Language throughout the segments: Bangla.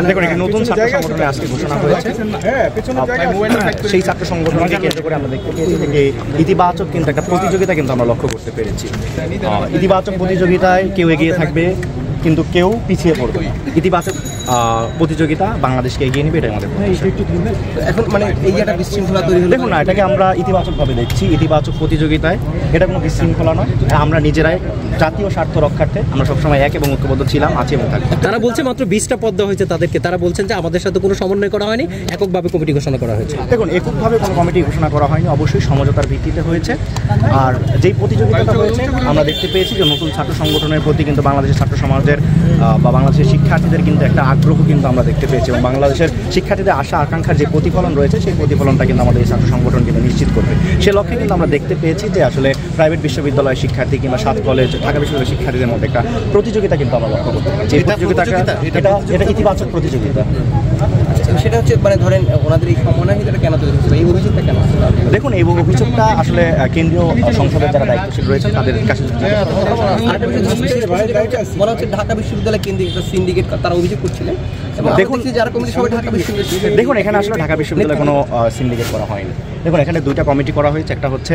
দেখুন এখানে নতুন ছাত্র সংগঠনে আজকে ঘোষণা হয়েছে, সেই ছাত্র সংগঠনকে কেন্দ্র করে আমরা দেখতে পেয়েছি যে ইতিবাচক কিন্তু একটা প্রতিযোগিতা কিন্তু আমরা লক্ষ্য করতে পেরেছি। ইতিবাচক প্রতিযোগিতায় কেউ এগিয়ে থাকবে কিন্তু কেউ পিছিয়ে পড়বে না। ইতিবাচক প্রতিযোগিতা বাংলাদেশকে এগিয়ে নেবে, এটাই আমাদের এখন মানে এই যে একটা বিশৃঙ্খলা তৈরি হলো, দেখুন না, এটাকে আমরা ইতিবাচকভাবে দেখছি। ইতিবাচক প্রতিযোগিতায় এটা কোনো বিশৃঙ্খলা নয়, আমরা নিজেরাই জাতীয় স্বার্থ রক্ষার্থে আমরা সবসময় এক এবং ঐক্যবদ্ধ ছিলাম, আছি এবং থাকবো। তারা বলছে মাত্র 20টা পদ দেওয়া হয়েছে তাদেরকে, তারা বলছেন যে আমাদের সাথে কোনো সমন্বয় করা হয়নি, এককভাবে কমিটি ঘোষণা করা হয়েছে। দেখুন এককভাবে কোনো কমিটি ঘোষণা করা হয়নি, অবশ্যই সমঝোতার ভিত্তিতে হয়েছে। আর যেই প্রতিযোগিতাটা হয়েছে আমরা দেখতে পেয়েছি যে নতুন ছাত্র সংগঠনের প্রতি কিন্তু বাংলাদেশের ছাত্র সমাজের বা বাংলাদেশের শিক্ষার্থীদের কিন্তু একটা আগ্রহ কিন্তু আমরা দেখতে পেয়েছি, এবং বাংলাদেশের শিক্ষার্থীদের আশা আকাঙ্ক্ষার যে প্রতিফলন রয়েছে সেই প্রতিফলনটা কিন্তু আমাদের এই ছাত্র সংগঠন কিন্তু নিশ্চিত করবে। সে লক্ষ্যে কিন্তু আমরা দেখতে পেয়েছি যে আসলে প্রাইভেট বিশ্ববিদ্যালয়ের শিক্ষার্থী কিংবা 7 কলেজ, ঢাকা বিশ্ববিদ্যালয়ের শিক্ষার্থীদের মধ্যে একটা প্রতিযোগিতা কিন্তু আমরা লক্ষ্য করতে পারছি। এই প্রতিযোগিতাটা এটা ইতিবাচক প্রতিযোগিতা। সেটা হচ্ছে মানে ধরেন ওনাদের এই সমন্বয়টা কেন তৈরি হচ্ছে, এই অভিযোগটা কেন? দেখুন এই অভিযোগটা আসলে কেন্দ্রীয় সংসদের যারা দায়িত্বশীল রয়েছেন তাদের কাছে বলা হচ্ছে ঢাকা বিশ্ববিদ্যালয় কেন্দ্রিক একটা সিন্ডিকেট তারা অভিযোগ করছিলেন। দেখুন যারা কমিটি সবাই ঢাকা বিশ্ববিদ্যালয়, দেখুন এখানে আসলে ঢাকা বিশ্ববিদ্যালয়ে কোনো সিন্ডিকেট করা হয়নি। দেখুন এখানে 2টা কমিটি করা হয়েছে, একটা হচ্ছে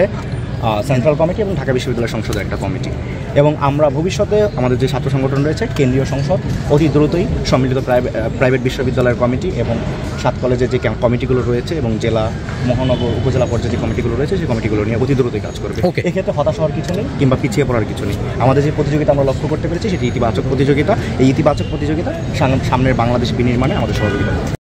সেন্ট্রাল কমিটি এবং ঢাকা বিশ্ববিদ্যালয় সংসদের একটা কমিটি। এবং আমরা ভবিষ্যতে আমাদের যে ছাত্র সংগঠন রয়েছে কেন্দ্রীয় সংসদ অতি দ্রুতই সম্মিলিত প্রাইভেট বিশ্ববিদ্যালয়ের কমিটি এবং 7 কলেজের যে কমিটিগুলো রয়েছে এবং জেলা, মহানগর, উপজেলা পর্যায়ে যে কমিটিগুলো রয়েছে সেই কমিটিগুলো নিয়ে অতি দ্রুতই কাজ করবে। এক্ষেত্রে হতাশ হওয়ার কিছু নেই কিংবা পিছিয়ে পড়ার কিছু নেই। আমাদের যে প্রতিযোগিতা আমরা লক্ষ্য করতে পেরেছি সেটি ইতিবাচক প্রতিযোগিতা। এই ইতিবাচক প্রতিযোগিতা সামনের বাংলাদেশ বিনির্মাণে আমাদের সহযোগিতা।